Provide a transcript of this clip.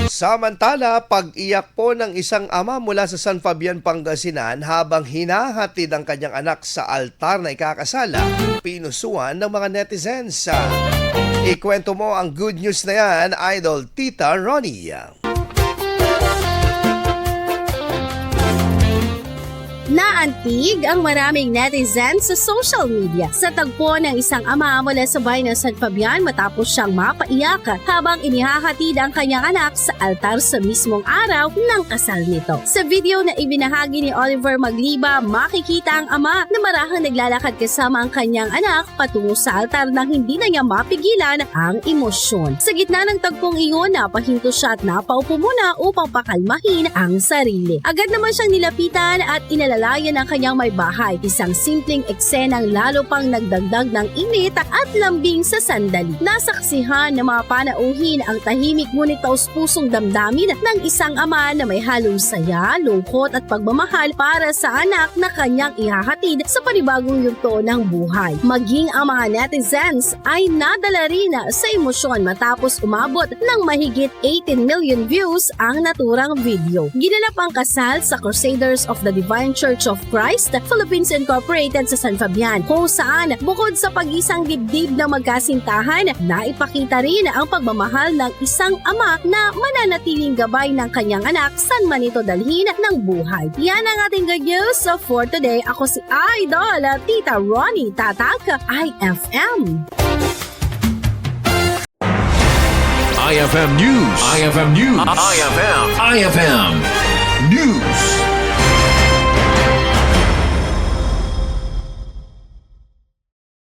Samantala, pag-iyak po ng isang ama mula sa San Fabian, Pangasinan habang hinahatid ang kanyang anak sa altar na ikakasala, pinusuan ng mga netizens. Ikwento mo ang good news na yan, Idol Tita Ronnie. Naantig ang maraming netizens sa social media sa tagpo ng isang ama mula sa bayan ng San Fabian matapos siyang mapaiyak habang inihahatid ang kanyang anak sa altar sa mismong araw ng kasal nito. Sa video na ibinahagi ni Oliver Magliba, makikita ang ama na marahang naglalakad kasama ang kanyang anak patungo sa altar nang hindi na niya mapigilan ang emosyon. Sa gitna ng tagpong iyon, napahinto siya at napaupo muna upang pakalmahin ang sarili. Agad naman siyang nilapitan at inalalayan ang kanyang may bahay. Isang simpleng eksenang lalo pang nagdagdag ng init at lambing sa sandali. Nasaksihan ng mga panauhin ang tahimik ngunit taus-pusong damdamin ng isang ama na may halong saya, lungkot at pagmamahal para sa anak na kanyang ihahatid sa panibagong yugto ng buhay. Maging ang mga netizens ay nadala rin sa emosyon matapos umabot ng mahigit 18 million views ang naturang video. Ginanap ang kasal sa Crusaders of the Divine Church of Christ, Philippines Incorporated sa San Fabian, kung saan bukod sa pag-isang dibdib ng magkasintahan, naipakita rin ang pagmamahal ng isang ama na mananatiling gabay ng kanyang anak saan man ito dalhin ng buhay. Yan ang ating good news for today. Ako si Idol Tita Ronnie Tatak, IFM. IFM News. IFM News. IFM News.